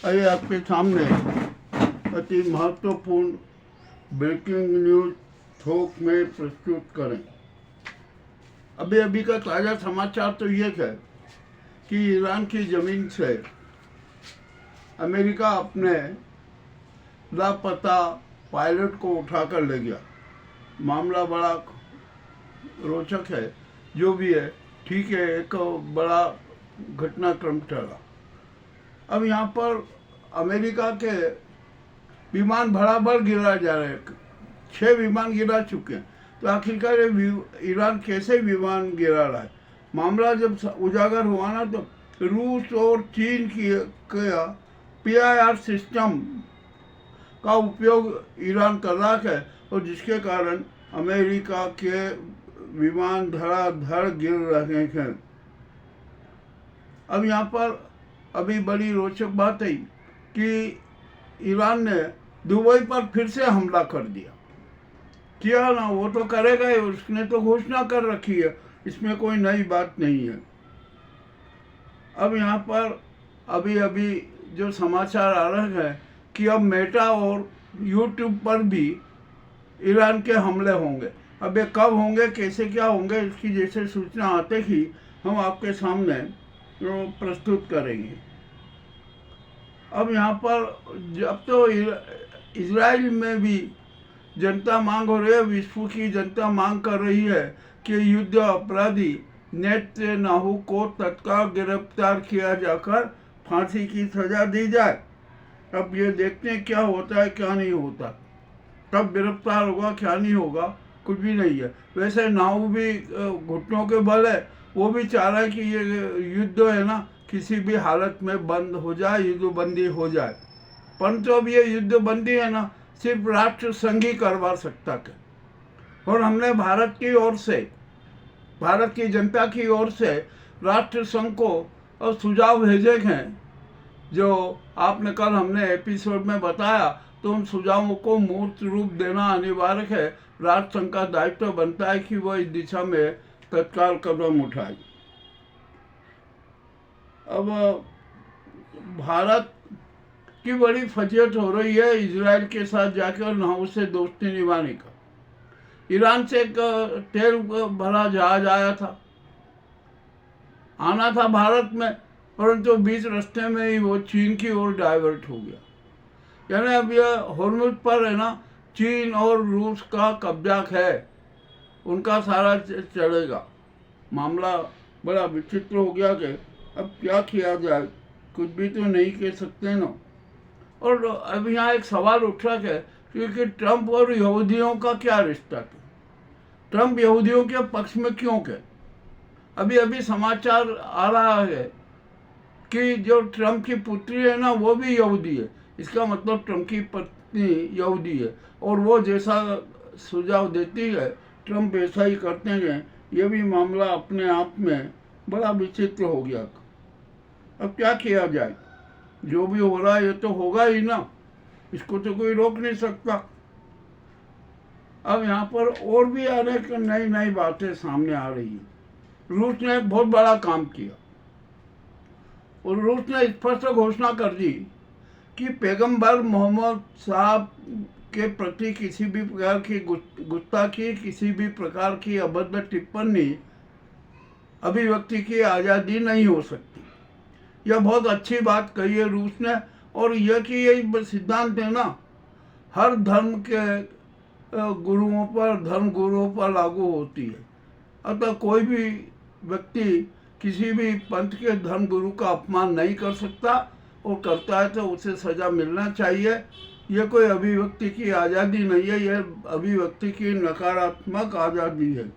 आइए आपके सामने अति महत्वपूर्ण ब्रेकिंग न्यूज थोक में प्रस्तुत करें। अभी अभी का ताज़ा समाचार तो ये है कि ईरान की ज़मीन से अमेरिका अपने लापता पायलट को उठाकर ले गया। मामला बड़ा रोचक है। जो भी है ठीक है, एक बड़ा घटनाक्रम ठहरा। अब यहाँ पर अमेरिका के विमान भराभर गिरा जा रहे हैं। 6 विमान गिरा चुके हैं। तो आखिरकार ईरान कैसे विमान गिरा रहा है? मामला जब उजागर हुआ ना, तो रूस और चीन की PIR सिस्टम का उपयोग ईरान कर रहा है, और जिसके कारण अमेरिका के विमान धड़ाधड़ गिर रहे हैं। अब यहाँ पर अभी बड़ी रोचक बात है कि ईरान ने दुबई पर फिर से हमला कर दिया। किया ना, वो तो करेगा ही, उसने तो घोषणा कर रखी है, इसमें कोई नई बात नहीं है। अब यहाँ पर अभी अभी जो समाचार आ रहे हैं कि अब मेटा और यूट्यूब पर भी ईरान के हमले होंगे। अब ये कब होंगे, कैसे क्या होंगे, इसकी जैसे सूचना आते ही हम आपके सामने प्रस्तुत करेंगे। अब यहाँ पर अब तो इजराइल में भी जनता मांग हो रही है, विश्व की जनता मांग कर रही है कि युद्ध अपराधी नेतन्याहू को तत्काल गिरफ्तार किया जाकर फांसी की सजा दी जाए। अब ये देखते हैं क्या होता है क्या नहीं होता, कब गिरफ्तार होगा क्या नहीं होगा, कुछ भी नहीं है। वैसे नाहू भी घुटनों के बल है, वो भी चाह रहा है कि ये युद्ध है ना किसी भी हालत में बंद हो जाए, युद्धबंदी हो जाए। परंतु अब ये युद्धबंदी है ना सिर्फ राष्ट्र संघ ही करवा सकता है। और हमने भारत की ओर से, भारत की जनता की ओर से राष्ट्र संघ को सुझाव भेजे हैं, जो आपने कल हमने एपिसोड में बताया। तो उन सुझावों को मूर्त रूप देना अनिवार्य है। राष्ट्र संघ का दायित्व बनता है कि वह इस दिशा में तत्काल कदम उठाए। अब भारत की बड़ी फजीहत हो रही है इजराइल के साथ जाकर नाहू से दोस्ती निभाने का। ईरान से एक तेल भरा जहाज आया था, आना था भारत में, परंतु बीच रास्ते में ही वो चीन की ओर डाइवर्ट हो गया। यानी अब यह हॉर्मुज पर है ना चीन और रूस का कब्जा है, उनका सारा चलेगा। मामला बड़ा विचित्र हो गया कि अब क्या किया जाए, कुछ भी तो नहीं कह सकते ना। और अब यहाँ एक सवाल उठ रहा है कि ट्रंप और यहूदियों का क्या रिश्ता है? ट्रंप यहूदियों के पक्ष में क्यों है? अभी अभी समाचार आ रहा है कि जो ट्रंप की पुत्री है ना वो भी यहूदी है। इसका मतलब ट्रंप की पत्नी यहूदी है, और वो जैसा सुझाव देती है ट्रंप वैसा ही करते हैं। ये भी मामला अपने आप में बड़ा विचित्र हो गया। अब क्या किया जाए? जो भी हो रहा है ये तो होगा ही ना, इसको तो कोई रोक नहीं सकता। अब यहाँ पर और भी अनेक नई नई बातें सामने आ रही हैं। रूस ने एक बहुत बड़ा काम किया, और रूस ने स्पष्ट घोषणा कर दी कि पैगंबर मोहम्मद साहब के प्रति किसी भी प्रकार की गुस्ताखी, किसी भी प्रकार की अभद्र टिप्पणी, अभिव्यक्ति की आज़ादी नहीं हो सकती। यह बहुत अच्छी बात कही है रूस ने। और यह कि यही सिद्धांत है ना हर धर्म के गुरुओं पर, धर्म गुरुओं पर लागू होती है। अतः कोई भी व्यक्ति किसी भी पंथ के धर्म गुरु का अपमान नहीं कर सकता, और करता है तो उसे सजा मिलना चाहिए। यह कोई अभिव्यक्ति की आज़ादी नहीं है, यह अभिव्यक्ति की नकारात्मक आज़ादी है।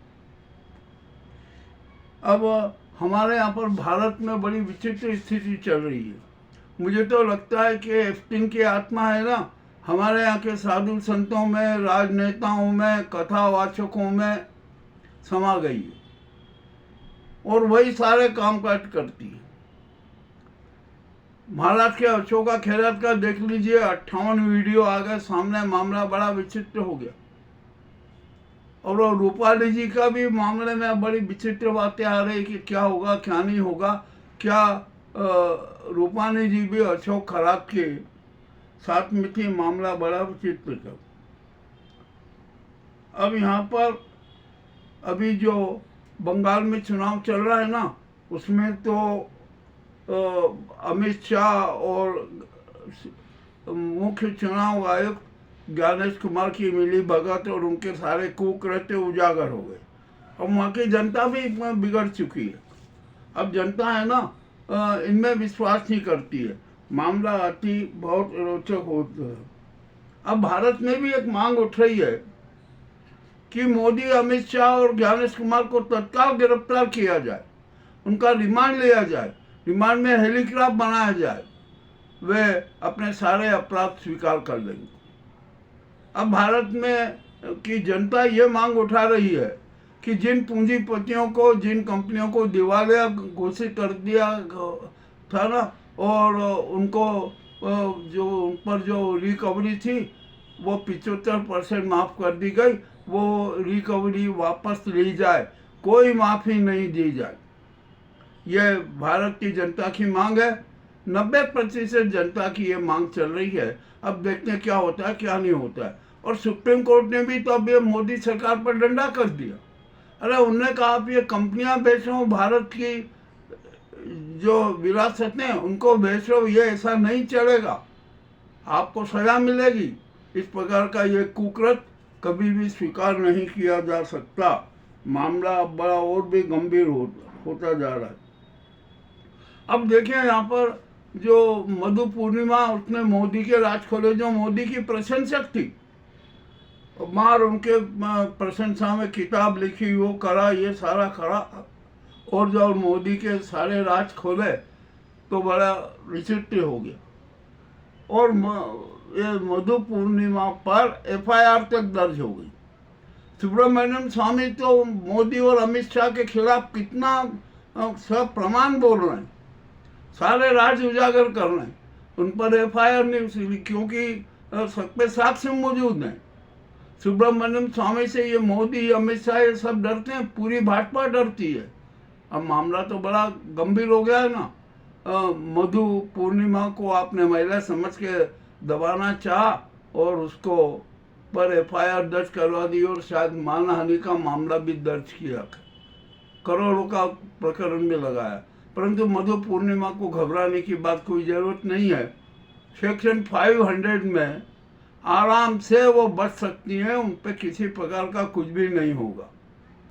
अब हमारे यहाँ पर भारत में बड़ी विचित्र स्थिति चल रही है। मुझे तो लगता है कि एप्स्टीन की आत्मा है ना हमारे यहाँ के साधु संतों में, राजनेताओं में, कथावाचकों में समा गई है, और वही सारे कामकाज करती है। महाराष्ट्र के अशोका खैरात का देख लीजिए, 58 वीडियो आ गए सामने, मामला बड़ा विचित्र हो गया। और रूपाली जी का भी मामले में बड़ी विचित्र बातें आ रही कि क्या होगा क्या नहीं होगा, क्या रूपानी जी भी अशोक खराब के साथ में थी, मामला बड़ा चित्र का। अब यहाँ पर अभी जो बंगाल में चुनाव चल रहा है ना, उसमें तो अमित शाह और मुख्य चुनाव आयुक्त ज्ञानेश कुमार की मिली भगत और उनके सारे कुकृत्य उजागर हो गए। और वहाँ की जनता भी बिगड़ चुकी है। अब जनता है ना, इनमें विश्वास नहीं करती है। मामला अति बहुत रोचक होता है। अब भारत में भी एक मांग उठ रही है कि मोदी, अमित शाह और ज्ञानेश कुमार को तत्काल गिरफ्तार किया जाए, उनका रिमांड लिया जाए, रिमांड में हेलीकॉप्टर बनाया जाए, वे अपने सारे अपराध स्वीकार कर लेंगे। अब भारत में की जनता ये मांग उठा रही है कि जिन पूंजीपतियों को, जिन कंपनियों को दिवालिया घोषित कर दिया था ना, और उनको जो उन पर जो रिकवरी थी वो 75% माफ़ कर दी गई, वो रिकवरी वापस ली जाए, कोई माफ़ी नहीं दी जाए। ये भारत की जनता की मांग है। 90% जनता की ये मांग चल रही है। अब देखते हैं क्या होता है, क्या नहीं होता है। और सुप्रीम कोर्ट ने भी तो अब ये मोदी सरकार पर डंडा कर दिया। अरे उन्होंने कहा आप ये कंपनियां बेच रहे हो, भारत की जो विरासत है उनको बेच रहे हो, ये ऐसा नहीं चलेगा, आपको सजा मिलेगी। इस प्रकार का ये कुकृत्य कभी भी स्वीकार नहीं किया जा सकता। मामला अब बड़ा और भी गंभीर होता जा रहा है। अब देखिए यहाँ पर जो मधु पूर्णिमा, उसने मोदी के राज खोले, जो मोदी की प्रशंसक थी, मार उनके प्रशंसा में किताब लिखी, वो करा, ये सारा करा, और जब मोदी के सारे राज खोले तो बड़ा विचित्र हो गया। और ये मधु पूर्णिमा पर FIR तक दर्ज हो गई। सुब्रमण्यम स्वामी तो मोदी और अमित शाह के खिलाफ कितना सब प्रमाण बोल रहे हैं, सारे राज उजागर कर रहे हैं, उन पर FIR नहीं, क्योंकि सब पे साक्ष्य मौजूद हैं। सुब्रमण्यम स्वामी से ये मोदी, अमित शाह ये सब डरते हैं, पूरी भाजपा डरती है। अब मामला तो बड़ा गंभीर हो गया है ना। मधु पूर्णिमा को आपने महिला समझ के दबाना चाहा और उसको पर FIR दर्ज करवा दी और शायद मानहानि का मामला भी दर्ज किया, करोड़ों का प्रकरण भी लगाया। परंतु मधु पूर्णिमा को घबराने की बात कोई ज़रूरत नहीं है। सेक्शन 500 में आराम से वो बच सकती हैं, उन पर किसी प्रकार का कुछ भी नहीं होगा।